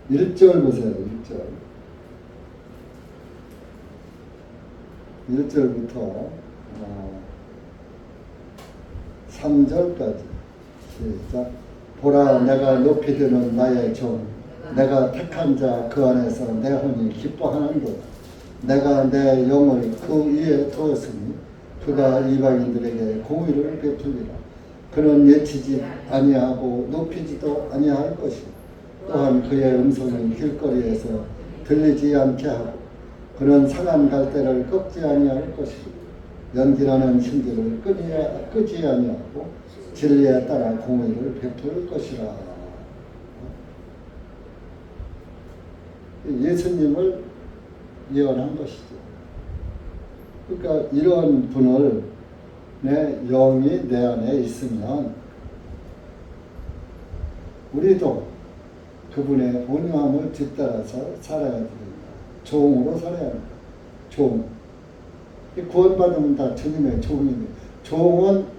1절 보세요. 1절부터 3절까지 시작. 보라, 내가 높이 드는 나의 종, 내가 택한 자 그 안에서 내 혼이 기뻐하는도다. 내가 내 영을 그 위에 두었으니 그가 이방인들에게 공의를 베풀리라. 그는 예치지 아니하고 높이지도 아니할 것이고 또한 그의 음성이 길거리에서 들리지 않게 하고 그는 상한 갈대를 꺾지 아니할 것이고 연기나는 신들을 끄지 아니하고 진리에 따라 공의를 베풀 것이라. 예수님을 예언한 것이죠. 그러니까 이런 분을 내 영이 내 안에 있으면 우리도 그분의 온유함을 뒤따라서 살아야 됩니다. 종으로 살아야 합니다. 종. 구원받으면 다 주님의 종입니다. 종은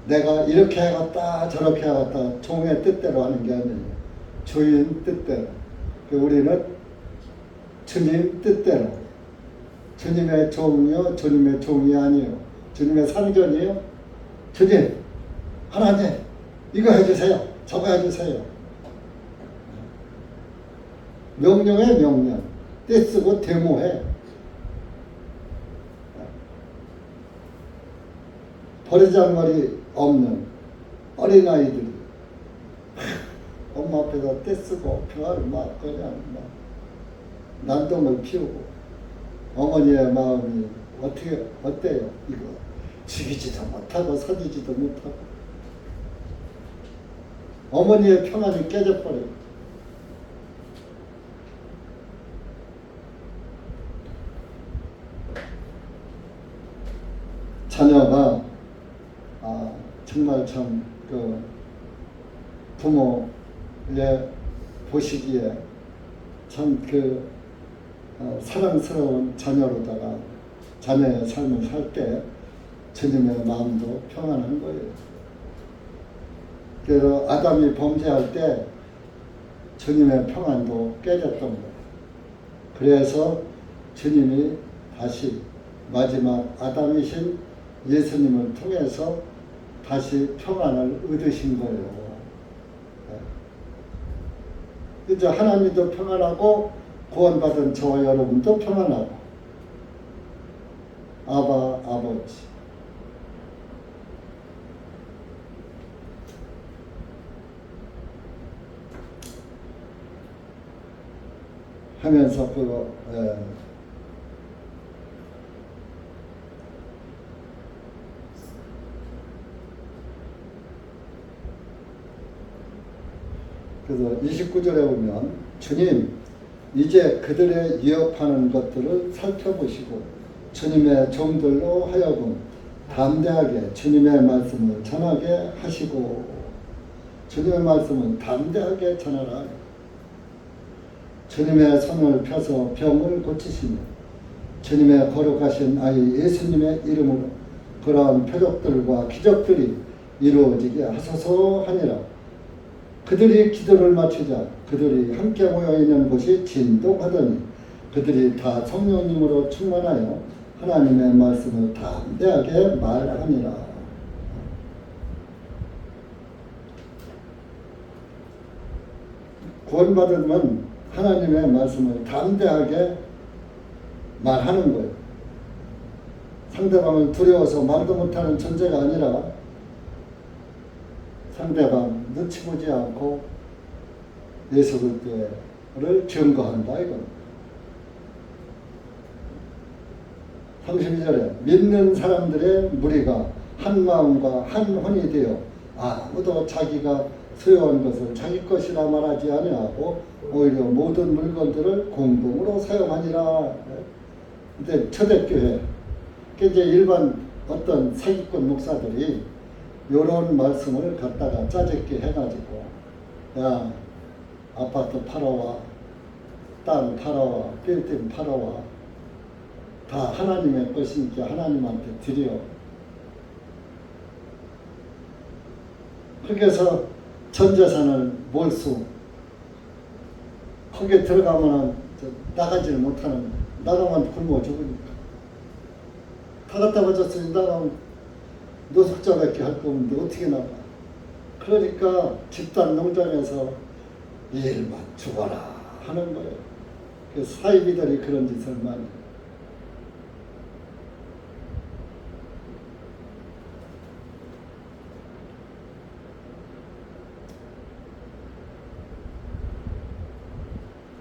내가 이렇게 해갔다 저렇게 해갔다 종의 뜻대로 하는 게 아니에요. 주인 뜻대로. 우리는 주님 뜻대로. 주님의 종이요 주님의 종이 아니에요. 주님의 상전이요. 주님 하나님 이거 해주세요. 저거 해주세요. 명령해 명령. 떼쓰고 데모해. 버르장머리 없는 어린아이들이 엄마 앞에서 떼쓰고 평화를 막 그냥 막 난동을 피우고 어머니의 마음이 어때요? 이거 죽이지도 못하고 살리지도 못하고 어머니의 평안이 깨져버려요. 자녀가 정말 참 부모의 보시기에 참 사랑스러운 자녀로다가 자녀의 삶을 살 때 주님의 마음도 평안한 거예요. 그래서 아담이 범죄할 때 주님의 평안도 깨졌던 거예요. 그래서 주님이 다시 마지막 아담이신 예수님을 통해서 다시 평안을 얻으신 거예요. 이제 하나님도 평안하고 구원받은 저와 여러분도 평안하고 아버지 하면서 그래서 29절에 보면 주님 이제 그들의 위협하는 것들을 살펴보시고 주님의 종들로 하여금 담대하게 주님의 말씀을 전하게 하시고, 주님의 말씀은 담대하게 전하라. 주님의 손을 펴서 병을 고치시며 주님의 거룩하신 아이 예수님의 이름으로 그러한 표적들과 기적들이 이루어지게 하소서 하니라. 그들이 기도를 마치자 그들이 함께 모여있는 곳이 진동하더니 그들이 다 성령님으로 충만하여 하나님의 말씀을 담대하게 말하니라. 구원받으면 하나님의 말씀을 담대하게 말하는 거예요. 상대방을 두려워서 말도 못하는 존재가 아니라 상대방 눈치 보지 않고 예수 그리스도를 증거한다 이건. 32절에 믿는 사람들의 무리가 한 마음과 한 혼이 되어 아무도 자기가 소유한 것을 자기 것이라 말하지 아니하고 오히려 모든 물건들을 공동으로 사용하니라. 근데 초대교회, 이제 일반 어떤 사기꾼 목사들이 이런 말씀을 갖다가 짜집게 해가지고, 야 아파트 팔아와, 땅 팔아와, 빌딩 팔아와, 다 하나님의 것이니까 하나님한테 드려. 그렇게 해서 전 재산을 몰수, 거기에 들어가면 나가지를 못하는, 나가면 굶어 죽으니까. 다 갖다 바쳤으니 나가면 노숙자밖에 할 거 없는데 어떻게 나가. 그러니까 집단 농장에서 일만 죽어라 하는 거예요. 그 사이비들이 그런 짓을 많이 해요.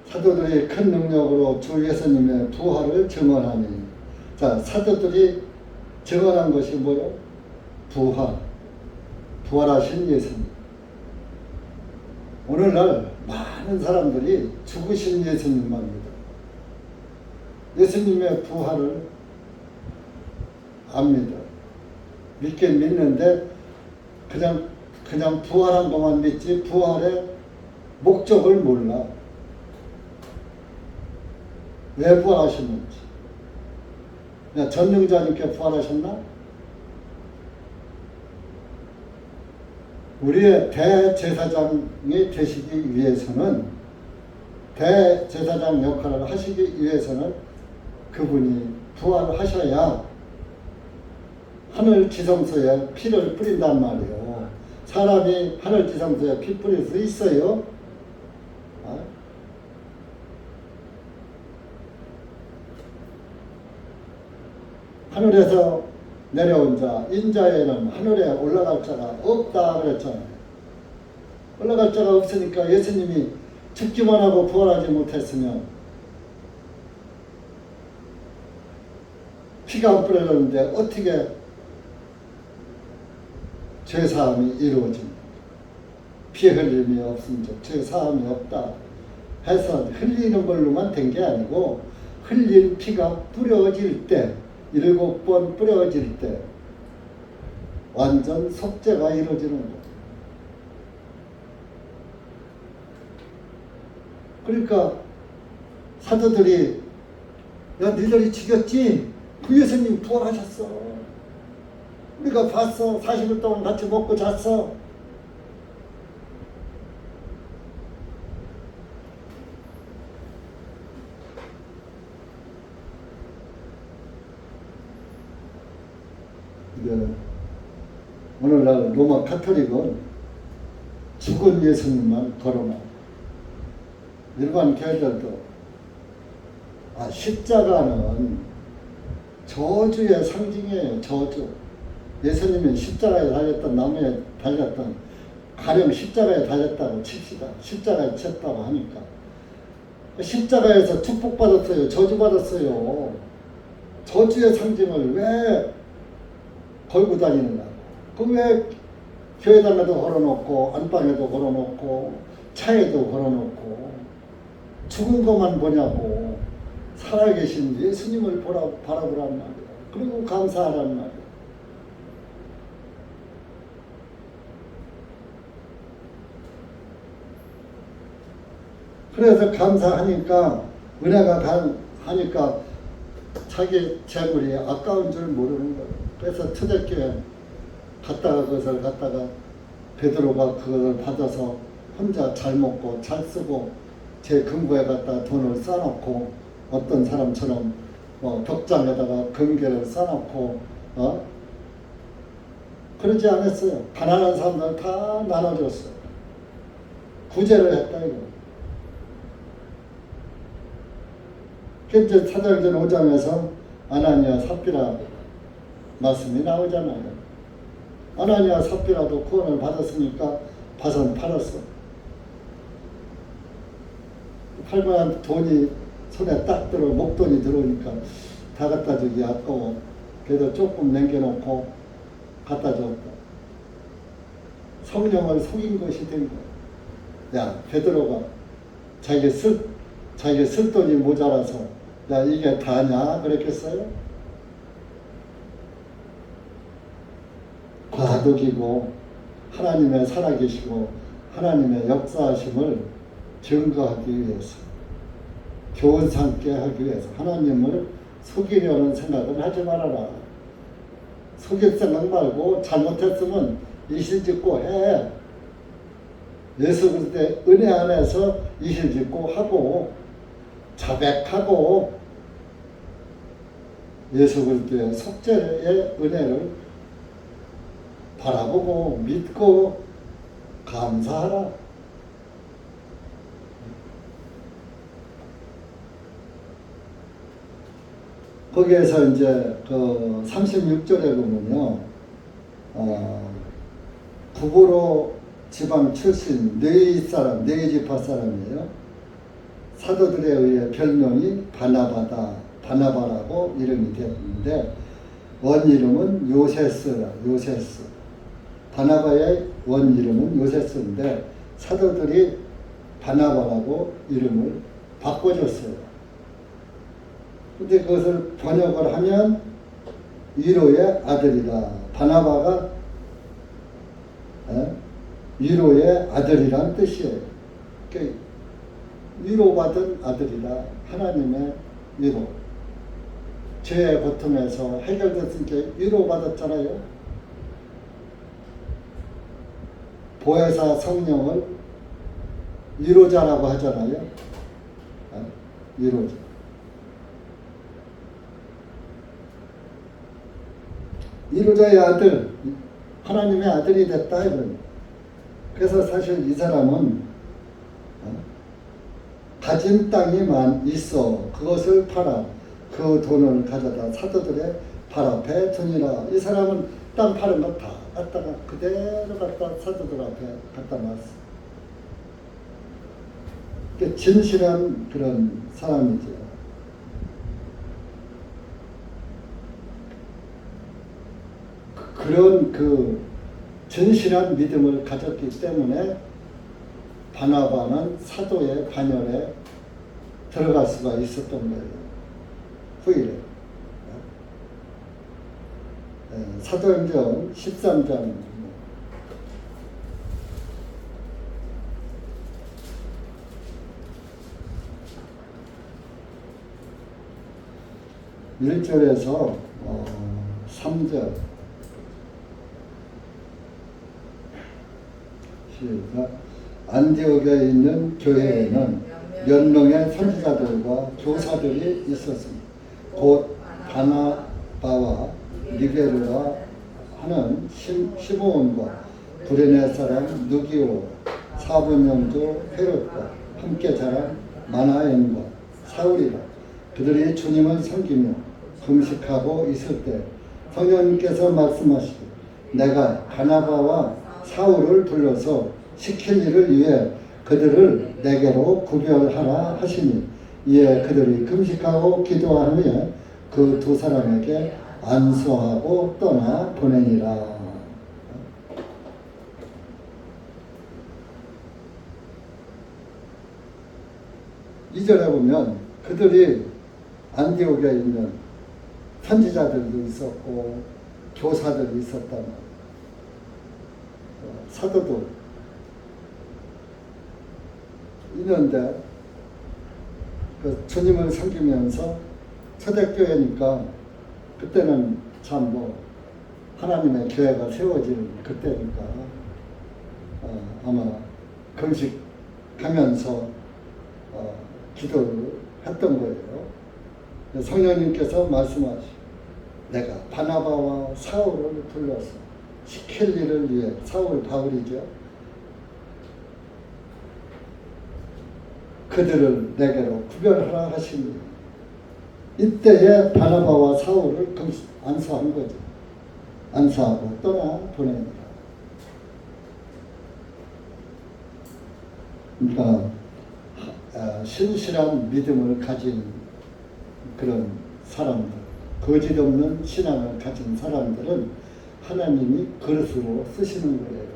사도들이 큰 능력으로 주 예수님의 부활을 증언하니, 자, 사도들이 증언한 것이 뭐예요? 부활하신 예수님. 오늘날 많은 사람들이 죽으신 예수님만 믿어요. 예수님의 부활을 안 믿어요. 믿긴 믿는데 그냥 부활한 것만 믿지 부활의 목적을 몰라. 왜 부활하셨는지. 전능자님께 부활하셨나? 우리의 대제사장이 되시기 위해서는, 대제사장 역할을 하시기 위해서는 그분이 부활하셔야 하늘 지성소에 피를 뿌린단 말이에요. 사람이 하늘 지성소에 피 뿌릴 수 있어요? 하늘에서 내려온 자, 인자에는 하늘에 올라갈 자가 없다 그랬잖아요. 올라갈 자가 없으니까 예수님이 죽기만 하고 부활하지 못했으면, 피가 안 뿌려졌는데 어떻게 죄사함이 이루어집니까? 피 흘림이 없은즉 죄사함이 없다 해서 흘리는 걸로만 된 게 아니고, 흘린 피가 뿌려질 때, 7번 뿌려질 때 완전 속죄가 이루어지는 거예요. 그러니까 사도들이, 야 너희들이 죽였지? 그 예수님 부활하셨어. 우리가 봤어. 40일 동안 같이 먹고 잤어. 오늘날 로마 카톨릭은 죽은 예수님만 걸어놔. 일반 교회들도 십자가는 저주의 상징이에요. 저주. 예수님이 십자가에 달렸던, 나무에 달렸던, 가령 십자가에 달렸다고 칩시다. 십자가에 쳤다고 하니까 십자가에서 축복받았어요? 저주받았어요? 저주의 상징을 왜 걸고 다니는가? 그럼 왜 교회당에도 걸어놓고 안방에도 걸어놓고 차에도 걸어놓고 죽은 것만 보냐고 살아계신 예수님을 바라보란 말이야. 그리고 감사하란 말이야. 그래서 감사하니까 은혜가 하니까 자기 재물이 아까운 줄 모르는 거예요. 그래서 초대교회 갔다가 그것을 갖다가 베드로가 그걸 받아서 혼자 잘 먹고 잘 쓰고 제 금고에 갖다 돈을 쌓아놓고 어떤 사람처럼 벽장에다가 금괴를 쌓아놓고 그러지 않았어요. 가난한 사람들 다 나눠줬어요. 구제를 했다 이거. 이제 사도행전 5장에서 아나니아 삽비라 말씀이 나오잖아요. 아나니아 삽비라도 구원을 받았으니까 밭은 팔았어. 팔면 돈이 손에 딱 들어 목돈이 들어오니까 다 갖다 주기 아까워. 그래도 조금 남겨놓고 갖다 줬다. 성령을 속인 것이 된 거야. 야 베드로가 자기 쓸 돈이 모자라서 야 이게 다냐 그랬겠어요? 과도기고 하나님의 살아계시고 하나님의 역사하심을 증거하기 위해서 교훈 삼게 하기 위해서 하나님을 속이려는 생각은 하지 말아라. 속일 생각 말고 잘못했으면 이실짓고 해. 예수 그리스도의 은혜 안에서 이실짓고 하고 자백하고 예수 그리스도의 속죄의 은혜를 바라보고 믿고 감사하라. 거기에서 이제 그 36절에 보면요, 구보로 지방 출신 네이 사람, 네이 지파 사람이에요. 사도들에 의해 별명이 바나바라고 이름이 되었는데 원 이름은 요세스라. 요세스. 바나바의 원 이름은 요세스인데 사도들이 바나바라고 이름을 바꿔줬어요. 근데 그것을 번역을 하면 위로의 아들이다. 바나바가 위로의 아들이란 뜻이에요. 그러니까 위로받은 아들이라. 하나님의 위로. 죄의 고통에서 해결됐으니까 위로받았잖아요. 보혜사 성령을 위로자라고 하잖아요. 위로자. 위로자의 아들, 하나님의 아들이 됐다 이런. 그래서 사실 이 사람은 가진 땅이만 있어 그것을 팔아 그 돈을 가져다 사도들의 발 앞에 두니라. 이 사람은 땅 파는 거 다 갖다가 그대로 갖다 사도들 앞에 갖다 놨어. 진실한 그런 사람이죠. 그런 그 진실한 믿음을 가졌기 때문에 바나바는 사도의 반열에 들어갈 수가 있었던 거예요. 후일에. 사도행전 13장 1절에서 3절 시작. 안디옥에 있는 교회에는 몇 명의 선지자들과 교사들이 있었습니다. 곧 바나바와 니게르와 하는 시므온과 구레네 사람 누기오, 사분 영조 헤롯과 함께 자란 마나엔과 사울이라. 그들이 주님을 섬기며 금식하고 있을 때 성령님께서 말씀하시되 내가 바나바와 사울을 불러서 시킬 일을 위해 그들을 내게로 구별하라 하시니 이에 그들이 금식하고 기도하며 그 두 사람에게 안수하고 떠나 보내니라. 2절에 보면 그들이 안디옥에 있는 선지자들도 있었고 교사들이 있었다는 사도도 있는데 그 주님을 섬기면서 초대교회니까 그때는 참 뭐 하나님의 교회가 세워질 그때니까 아마 금식하면서 기도를 했던 거예요. 성령님께서 말씀하시 내가 바나바와 사울을 불러서 시킬 일을 위해 사울 바울이죠. 그들을 내게로 구별하라 하시니 이때에 바나바와 사울을 안수한 거죠. 안수하고 떠나 보냅니다. 그러니까 신실한 믿음을 가진 그런 사람들, 거짓 없는 신앙을 가진 사람들은 하나님이 그릇으로 쓰시는 거예요.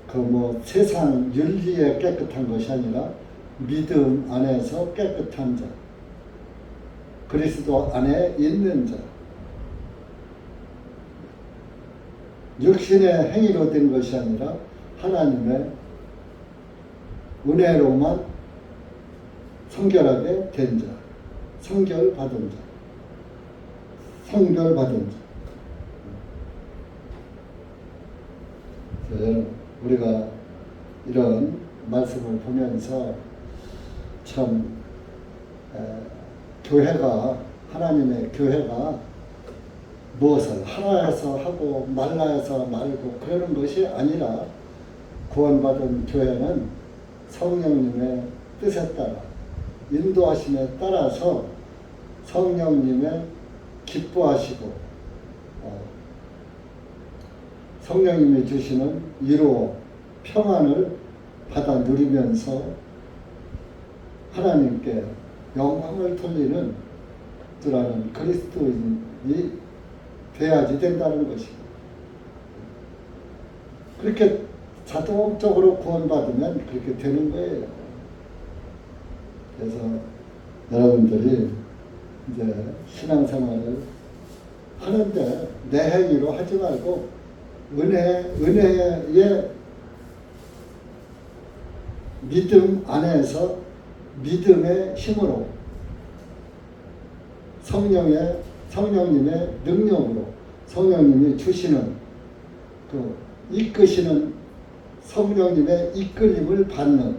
그 뭐 세상 윤리에 깨끗한 것이 아니라 믿음 안에서 깨끗한 자, 그리스도 안에 있는 자, 육신의 행위로 된 것이 아니라 하나님의 은혜로만 성결하게 된 자, 성결받은 자, 성결받은 자. 여러분, 우리가 이런 말씀을 보면서 참 교회가, 하나님의 교회가 무엇을 하나에서 하고 말라에서 말고 그러는 것이 아니라 구원받은 교회는 성령님의 뜻에 따라 인도하심에 따라서 성령님의 기뻐하시고 성령님이 주시는 위로 평안을 받아 누리면서 하나님께 영광을 돌리는 들하는 그리스도인이 돼야지 된다는 것입니다. 그렇게 자동적으로 구원받으면 그렇게 되는 거예요. 그래서 여러분들이 이제 신앙생활을 하는데 내 행위로 하지 말고 은혜의 믿음 안에서 믿음의 힘으로 성령님의 능력으로 성령님이 주시는 그 이끄시는 성령님의 이끌림을 받는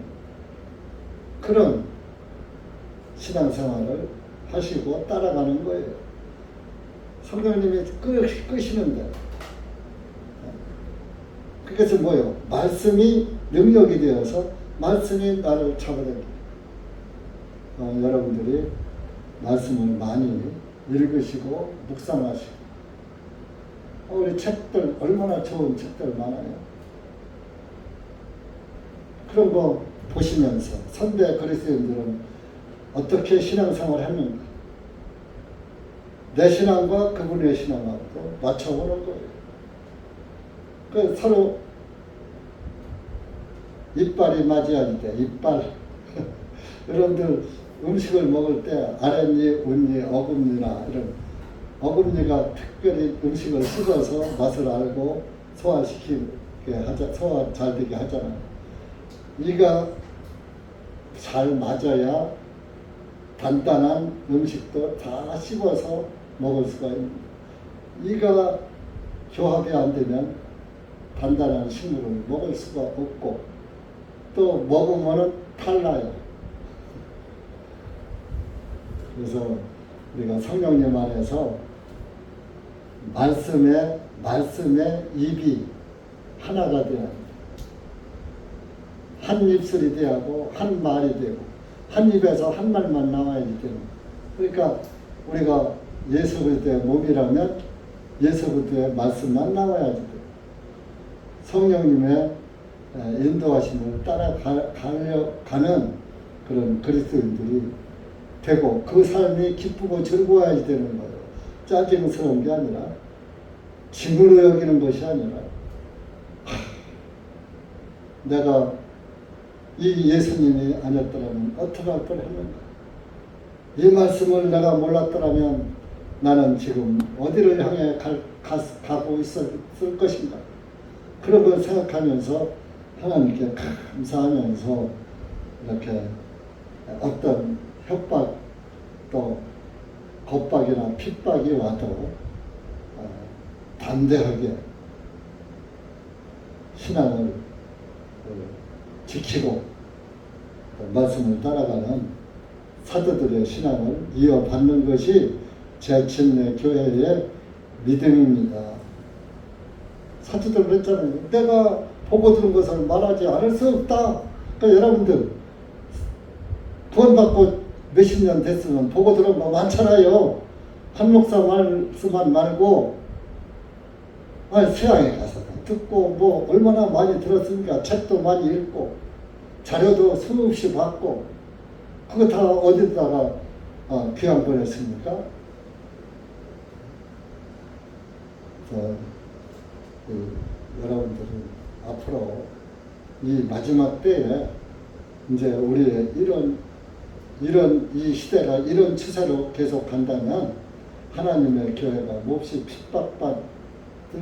그런 신앙생활을 하시고 따라가는 거예요. 성령님이 끄시는데 그것은 뭐예요? 말씀이 능력이 되어서 말씀이 나를 잡아당기고 여러분들이 말씀을 많이 읽으시고 묵상하시고 우리 책들 얼마나 좋은 책들 많아요. 그런 거 보시면서 선대 그리스도인들은 어떻게 신앙생활을 했는가 내 신앙과 그분의 신앙하고 맞춰보는 거예요. 그 서로 이빨이 맞아야 돼. 이빨. 여러분들 음식을 먹을 때 아랫니, 웃니, 어금니나 이런 어금니가 특별히 음식을 씹어서 맛을 알고 소화시키게 하자, 소화 잘 되게 하잖아요. 이가 잘 맞아야 단단한 음식도 다 씹어서 먹을 수가 있는. 이가 조합이 안 되면 단단한 식물을 먹을 수가 없고 또 먹으면은 탈나요. 그래서 우리가 성령님 안에서 말씀의 입이 하나가 되어야 합니다. 한 입술이 되고 한 말이 되고 한 입에서 한 말만 나와야지 되는. 그러니까 우리가 예수 그리스도의 몸이라면 예수 그리스도의 말씀만 나와야지 돼요. 성령님의 인도하심을 따라가는 그런 그리스도인들이 되고 그 삶이 기쁘고 즐거워야지 되는 거예요. 짜증스러운 게 아니라 짐으로 여기는 것이 아니라 내가 이 예수님이 아니었더라면 어떻게 할 뻔했는가. 이 말씀을 내가 몰랐더라면 나는 지금 어디를 향해 가고 있었을 것인가. 그런 걸 생각하면서 하나님께 감사하면서 이렇게 어떤 협박 또 겁박이나 핍박이 와도 담대하게 신앙을 지키고 말씀을 따라가는 사도들의 신앙을 이어받는 것이 제침내 교회의 믿음입니다. 사도들 그랬잖아요. 내가 보고 들은 것을 말하지 않을 수 없다. 그러니까 여러분들 구원받고 몇십 년 됐으면 보고 들은 거 많잖아요. 한 목사 말씀만 말고 수양에 가서 듣고 뭐 얼마나 많이 들었습니까? 책도 많이 읽고 자료도 수없이 받고 그거 다 어디다가 귀양 보냈습니까? 여러분들은 앞으로 이 마지막 때에 이제 우리의 이런 이 시대가 이런 추세로 계속 간다면 하나님의 교회가 몹시 핍박받을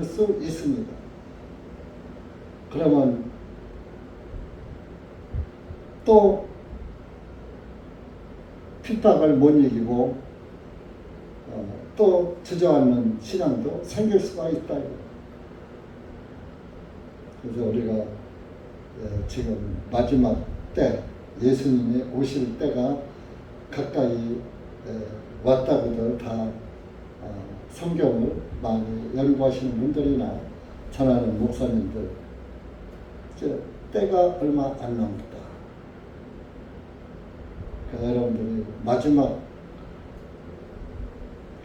수 있습니다. 그러면 또 핍박을 못 이기고 또 주저앉는 신앙도 생길 수가 있다. 그래서 우리가 지금 마지막 때 예수님이 오실 때가 가까이 왔다고들 다 성경을 많이 연구하시는 분들이나 전하는 목사님들 때가 얼마 안 남았다. 그러니까 여러분들이 마지막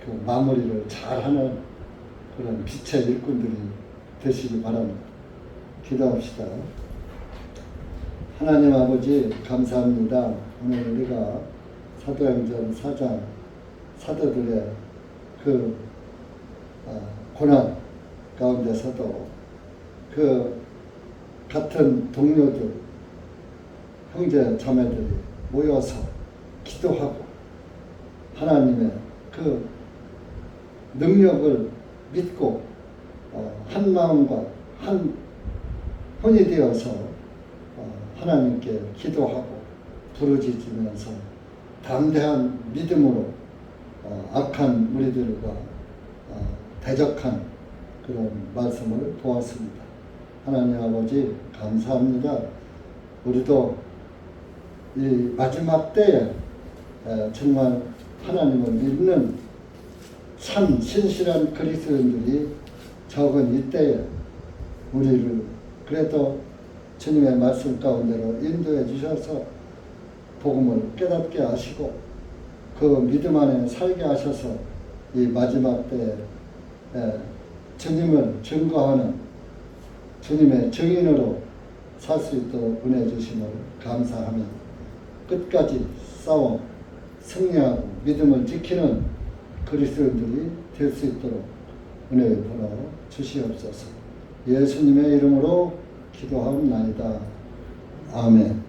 그 마무리를 잘하는 그런 빛의 일꾼들이 되시기 바랍니다. 기도합시다. 하나님 아버지 감사합니다. 오늘 우리가 사도행전 4장 사도들의 그 고난 가운데서도 그 같은 동료들 형제 자매들이 모여서 기도하고 하나님의 그 능력을 믿고 한 마음과 한 혼이 되어서 하나님께 기도하고 부르짖으면서 담대한 믿음으로 악한 무리들과 대적한 그런 말씀을 보았습니다. 하나님 아버지 감사합니다. 우리도 이 마지막 때에 정말 하나님을 믿는 참 신실한 그리스도인들이 적은 이때에 우리를 그래도 주님의 말씀 가운데로 인도해 주셔서 복음을 깨닫게 하시고 그 믿음 안에 살게 하셔서 이 마지막 때에 주님을 증거하는 주님의 증인으로 살 수 있도록 은혜 주심을 감사하며 끝까지 싸워 승리하고 믿음을 지키는 그리스도인들이 될 수 있도록 은혜 베풀어 주시옵소서. 예수님의 이름으로 기도하옵나이다. 아멘.